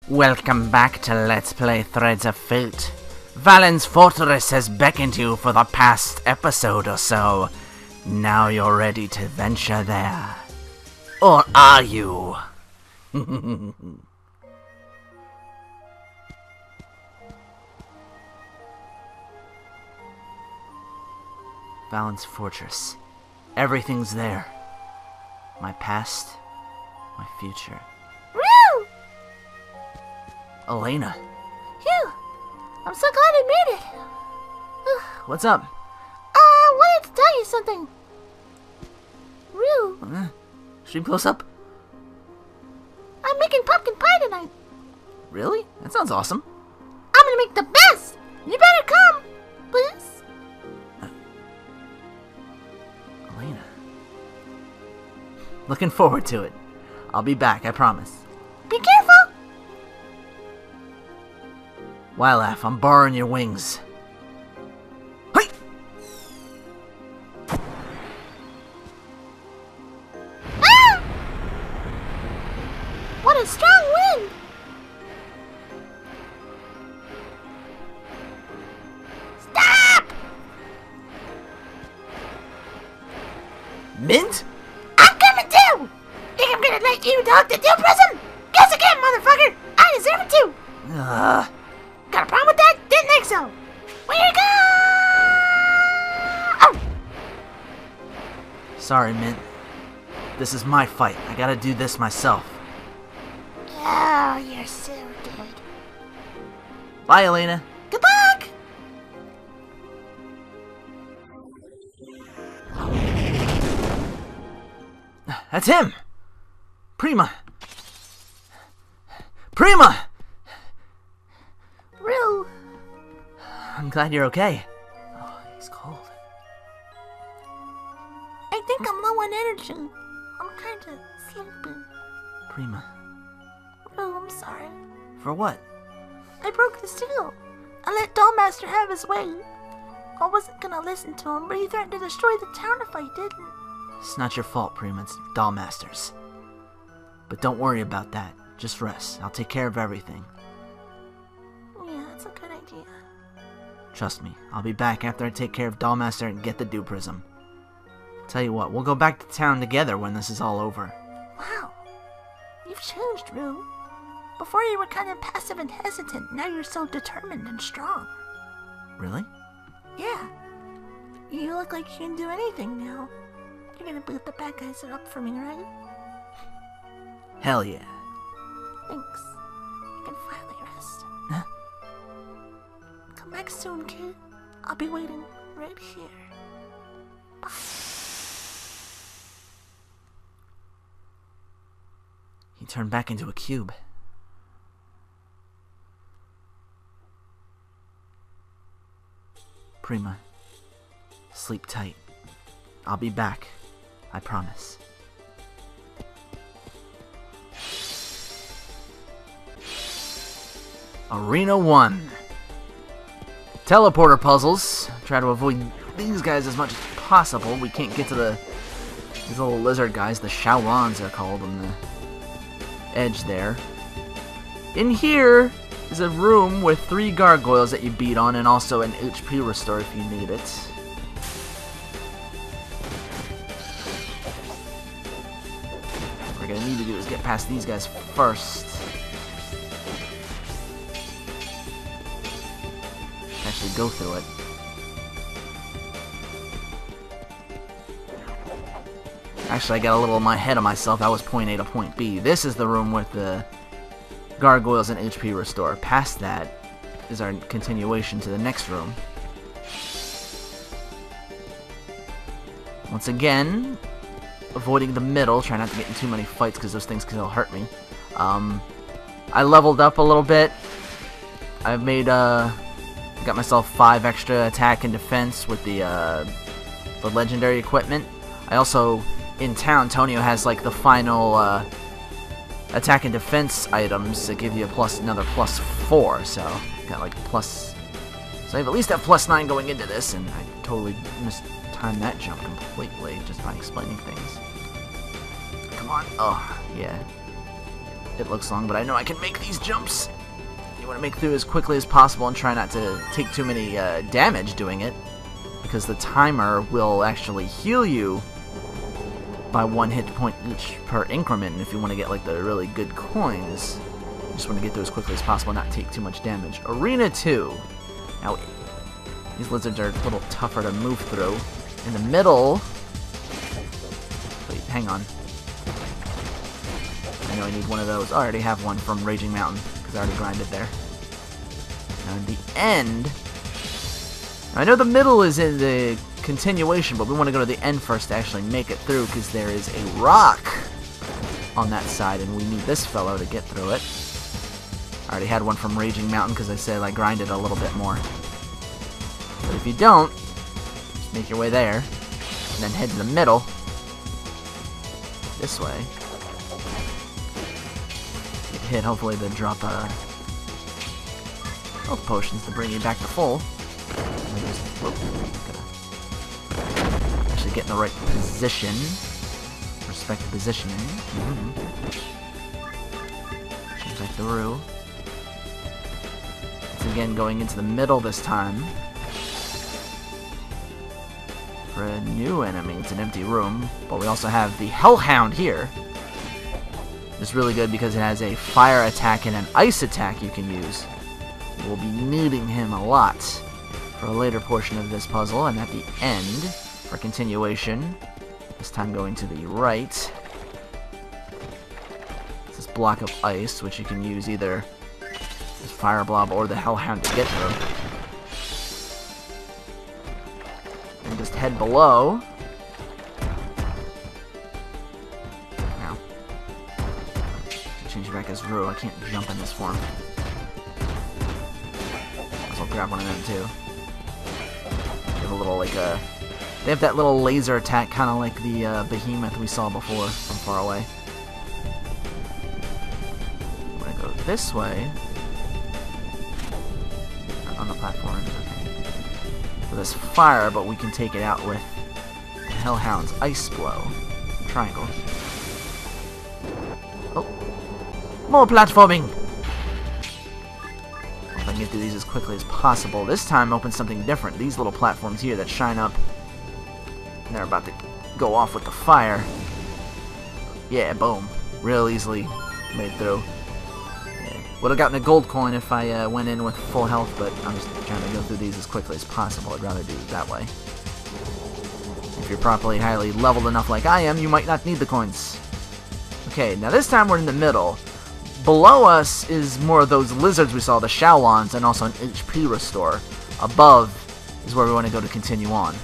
Welcome back to Let's Play Threads of Fate. Valen's Fortress has beckoned you for the past episode or so. Now you're ready to venture there. Or are you? Valen's Fortress. Everything's there. My past, my future. Woo! Elena. Phew! I'm so glad I made it. What's up? I wanted to tell you something. Rue, Stream close up? I'm making pumpkin pie tonight. Really? That sounds awesome. I'm gonna make the best. You better come, please. Elena. Looking forward to it. I'll be back, I promise. Be careful. Wylaf, I'm borrowing your wings. Hey! Ah! What a strong wind. Stop! Mint? I'm coming too. Think I'm gonna let you dog the Dewprism? Guess again, motherfucker. I deserve it too. Got a problem with that? Didn't think so. Way to go! Oh! Sorry, Mint. This is my fight. I gotta do this myself. Oh, you're so good. Bye, Elena. Good luck! That's him! Prima! Prima! Rue, I'm glad you're okay. Oh, he's cold. I think I'm low on energy. I'm kinda sleepy. Prima. Rue, I'm sorry. For what? I broke the seal. I let Dollmaster have his way. I wasn't gonna listen to him, but he threatened to destroy the town if I didn't. It's not your fault, Prima. It's Dollmaster's. But don't worry about that. Just rest. I'll take care of everything. Yeah, that's a good idea. Trust me. I'll be back after I take care of Dollmaster and get the Dewprism. Tell you what, we'll go back to town together when this is all over. Wow. You've changed, Rue. Before you were kind of passive and hesitant. Now you're so determined and strong. Really? Yeah. You look like you can do anything now. You're gonna boot the bad guys up for me, right? Hell yeah. Thanks. You can finally rest. Huh? Come back soon, kid. I'll be waiting right here. Bye. He turned back into a cube. Prima, sleep tight. I'll be back. I promise. Arena 1. Teleporter puzzles. Try to avoid these guys as much as possible. We can't get to these little lizard guys. The Shaolans are called on the edge there. In here is a room with 3 gargoyles that you beat on and also an HP restore if you need it. What we're gonna need to do is get past these guys first. Actually go through it. Actually, I got a little in my head of myself. That was point A to point B. This is the room with the gargoyles and HP restore. Past that is our continuation to the next room. Once again, avoiding the middle. Try not to get in too many fights because those things can hurt me. I leveled up a little bit. I've made got myself 5 extra attack and defense with the legendary equipment. I also, in town, Tonio has like the final attack and defense items that give you another +4. So got like plus. So I at least have +9 going into this, and I totally mistimed that jump completely just by explaining things. Come on. Oh yeah. it looks long, but I know I can make these jumps. You want to make through as quickly as possible and try not to take too many damage doing it, because the timer will actually heal you by 1 hit point each per increment. And if you want to get like the really good coins, you just want to get through as quickly as possible and not take too much damage. Arena 2. Now, these lizards are a little tougher to move through. In the middle... Wait, hang on. I know I need one of those. Oh, I already have one from Raging Mountain, because I already grinded there. Now, in the end... I know the middle is in the continuation, but we want to go to the end first to actually make it through, because there is a rock on that side, and we need this fellow to get through it. I already had one from Raging Mountain, because I said I grinded a little bit more. But if you don't, just make your way there, and then head to the middle, this way. Get hit, hopefully they drop health potions to bring you back to full. Actually get in the right position. Respect the positioning. Change back the roux. Once again, going into the middle this time. For a new enemy, it's an empty room. But we also have the Hellhound here. It's really good because it has a fire attack and an ice attack you can use. We'll be needing him a lot for a later portion of this puzzle, and at the end, for continuation, this time going to the right, it's this block of ice, which you can use either this fire blob or the Hellhound to get through. And just head below. Now, change it back as roux. I can't jump in this form. So I'll grab one of them too. A little like they have that little laser attack, kind of like the behemoth we saw before from far away. I'm gonna go this way on the platform. Okay. So this fire, but we can take it out with Hellhound's ice blow. Triangle. Oh, more platforming. I can get through these as quickly as possible. This time opens something different. These little platforms here that shine up, and they're about to go off with the fire. Yeah, boom. Real easily made through. Yeah. Would have gotten a gold coin if I went in with full health, but I'm just trying to go through these as quickly as possible. I'd rather do it that way. If you're properly highly leveled enough like I am, you might not need the coins. Okay, now this time we're in the middle. Below us is more of those lizards we saw, the Shaolons, and also an HP restore. Above is where we want to go to continue on.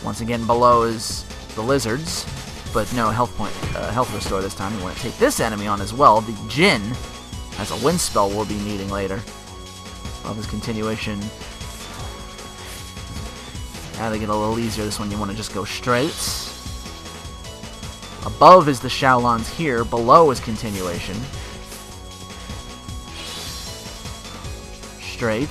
Once again, below is the lizards, but no health restore this time. We want to take this enemy on as well. The Jinn has a wind spell we'll be needing later. Above is continuation. Now they get a little easier. This one you want to just go straight. Above is the Shaolons here, below is continuation. Straight.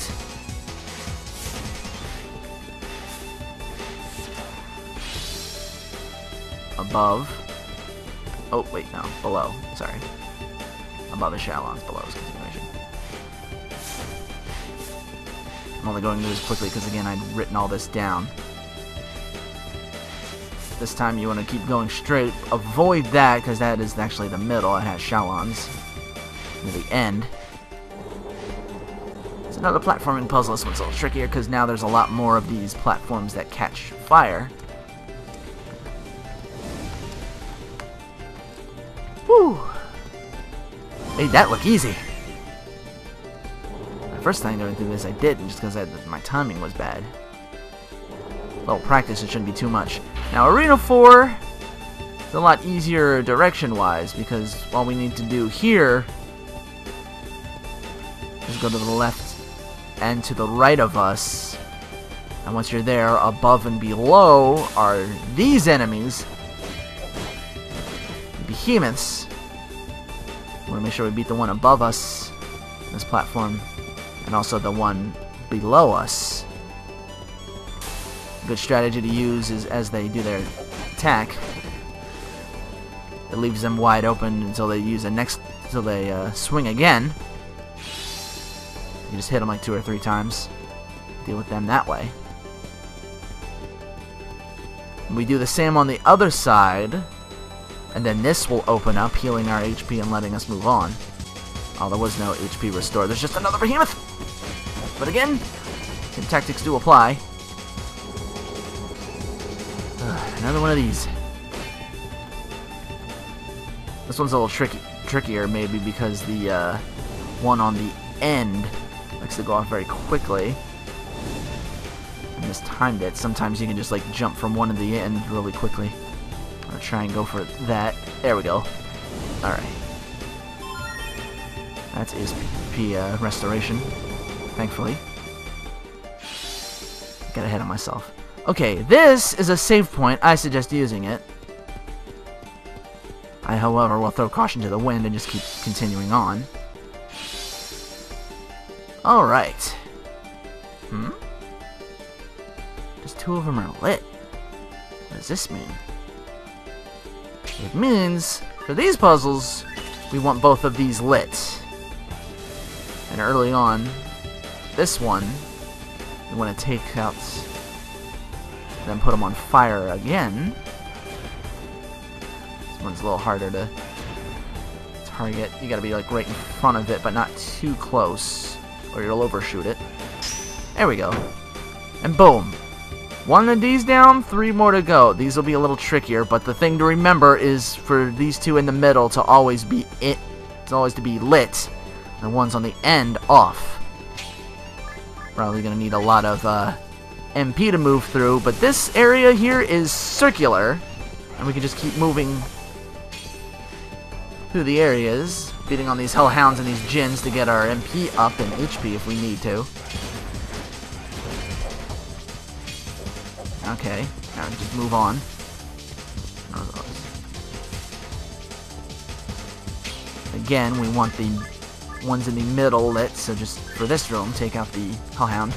Above. Oh, wait, no, below, sorry. Above is Shaolons, below is continuation. I'm only going through this quickly because, again, I'd written all this down. This time you want to keep going straight. Avoid that, because that is actually the middle. It has Shaolons near the end. It's another platforming puzzle. This one's a little trickier, because now there's a lot more of these platforms that catch fire. Whew! Made that look easy. The first time going through this I didn't, just because my timing was bad. A little practice, it shouldn't be too much. Now, Arena 4 is a lot easier direction-wise, because all we need to do here is go to the left and to the right of us. And once you're there, above and below are these enemies, the behemoths. We want to make sure we beat the one above us, this platform, and also the one below us. Good strategy to use is as they do their attack, It leaves them wide open until they swing again. You just hit them like 2 or 3 times. Deal with them that way. We do the same on the other side, and then this will open up, healing our HP and letting us move on. Oh, there was no HP restore. There's just another behemoth! But again, same tactics do apply. Another one of these. This one's a little trickier maybe because the one on the end likes to go off very quickly. I mistimed it. Sometimes you can just like jump from one to the end really quickly. I'm gonna try and go for that. There we go. Alright. That's HP restoration, thankfully. Got ahead of myself. Okay, this is a save point. I suggest using it. I, however, will throw caution to the wind and just keep continuing on. Alright. Just 2 of them are lit. What does this mean? It means, for these puzzles, we want both of these lit. And early on, this one, we want to take out, then put them on fire again. This one's a little harder to target. You gotta be like right in front of it, but not too close, or you'll overshoot it. There we go. And boom. 1 of these down, 3 more to go. These will be a little trickier, but the thing to remember is for these 2 in the middle to always be lit. The ones on the end off. Probably gonna need a lot of MP to move through, but this area here is circular, and we can just keep moving through the areas, beating on these hellhounds and these djinns to get our MP up and HP if we need to. Okay, now just move on. Again, we want the ones in the middle lit, so just for this room, take out the hellhound.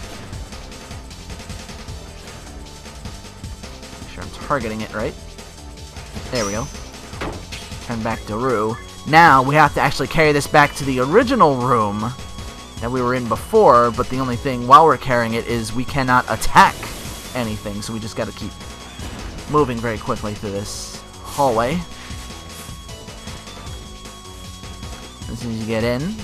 Make sure I'm targeting it right. There we go. Turn back to Rue. Now we have to actually carry this back to the original room that we were in before, but the only thing while we're carrying it is we cannot attack anything, so we just gotta keep moving very quickly through this hallway. As soon as you get in,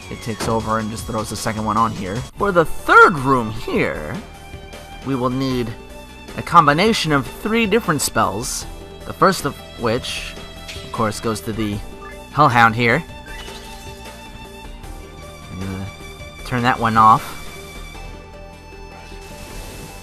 it takes over and just throws the second one on here. For the third room here, we will need a combination of 3 different spells. The first of which, of course, goes to the Hellhound here. I'm gonna turn that one off.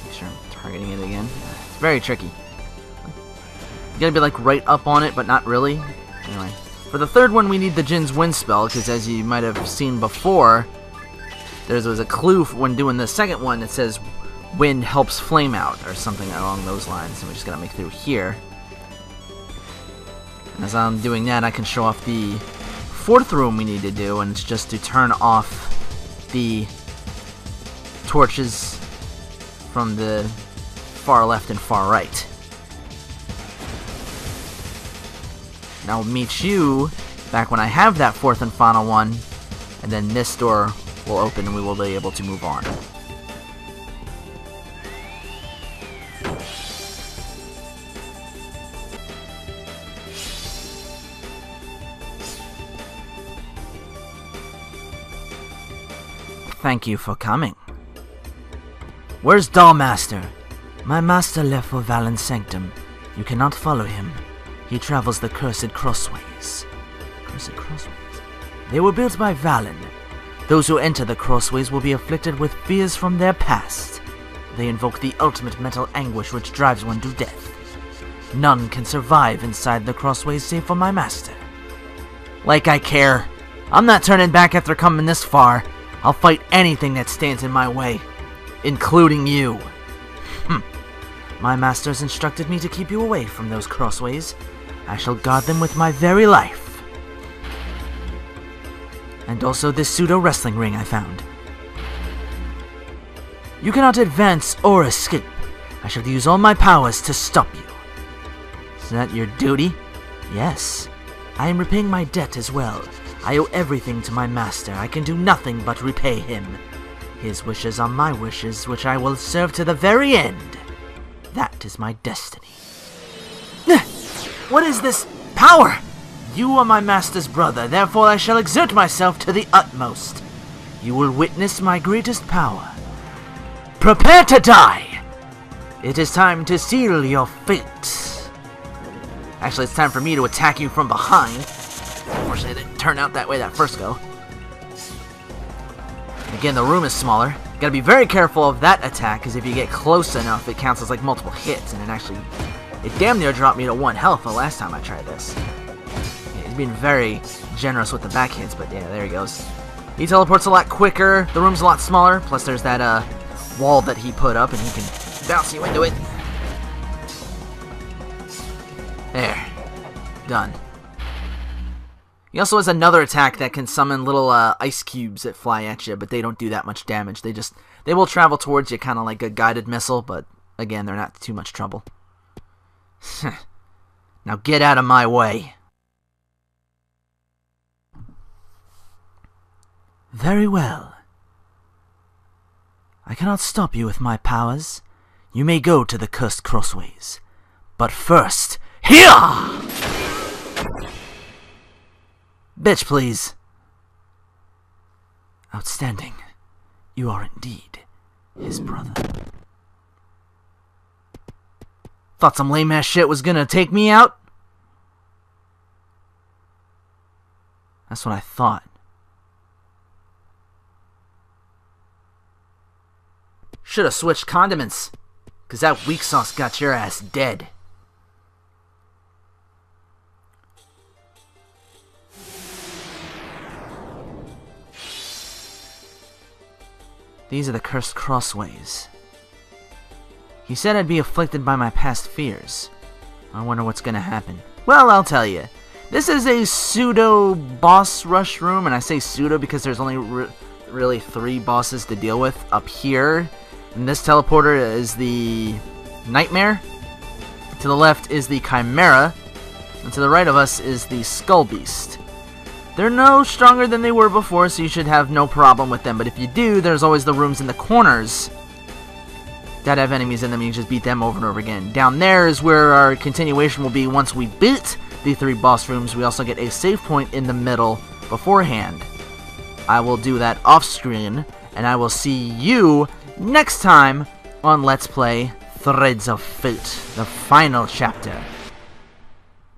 Make sure I'm targeting it again. It's very tricky. You gotta be like right up on it, but not really. Anyway. For the third one, we need the Djinn's Wind spell, because as you might have seen before, there was a clue when doing the second one. It says, wind helps flame out, or something along those lines, and we just gotta make through here. And as I'm doing that, I can show off the 4th room we need to do, and it's just to turn off the torches from the far left and far right. And I'll meet you back when I have that 4th and final one, and then this door will open and we will be able to move on. Thank you for coming. Where's Dollmaster? My master left for Valen's sanctum. You cannot follow him. He travels the cursed crossways. Cursed crossways? They were built by Valen. Those who enter the crossways will be afflicted with fears from their past. They invoke the ultimate mental anguish which drives one to death. None can survive inside the crossways save for my master. Like I care. I'm not turning back after coming this far. I'll fight anything that stands in my way, including you. My master's instructed me to keep you away from those crossways. I shall guard them with my very life. And also this pseudo-wrestling ring I found. You cannot advance or escape. I shall use all my powers to stop you. Is that your duty? Yes, I am repaying my debt as well. I owe everything to my master. I can do nothing but repay him. His wishes are my wishes, which I will serve to the very end. That is my destiny. What is this power? You are my master's brother, therefore I shall exert myself to the utmost. You will witness my greatest power. Prepare to die! It is time to seal your fate. Actually, it's time for me to attack you from behind. Unfortunately, it didn't turn out that way that first go. Again, the room is smaller. You gotta be very careful of that attack, because if you get close enough, it counts as like multiple hits, and it damn near dropped me to 1 health the last time I tried this. Yeah, he's being very generous with the back hits, but yeah, there he goes. He teleports a lot quicker, the room's a lot smaller, plus there's that wall that he put up, and he can bounce you into it. There. Done. He also has another attack that can summon little ice cubes that fly at you, but they don't do that much damage. They will travel towards you kind of like a guided missile, but again, they're not too much trouble. Now get out of my way. Very well. I cannot stop you with my powers. You may go to the cursed crossways. But first, here! Bitch, please. Outstanding. You are indeed his brother. Thought some lame-ass shit was gonna take me out? That's what I thought. Should've switched condiments, 'cause that weak sauce got your ass dead. These are the cursed crossways. He said I'd be afflicted by my past fears. I wonder what's gonna happen. Well, I'll tell you. This is a pseudo boss rush room, and I say pseudo because there's only really 3 bosses to deal with up here. And this teleporter is the Nightmare. To the left is the Chimera, and to the right of us is the Skull Beast. They're no stronger than they were before, so you should have no problem with them. But if you do, there's always the rooms in the corners that have enemies in them, and you just beat them over and over again. Down there is where our continuation will be once we beat the 3 boss rooms. We also get a save point in the middle beforehand. I will do that off screen, and I will see you next time on Let's Play Threads of Fate, the final chapter.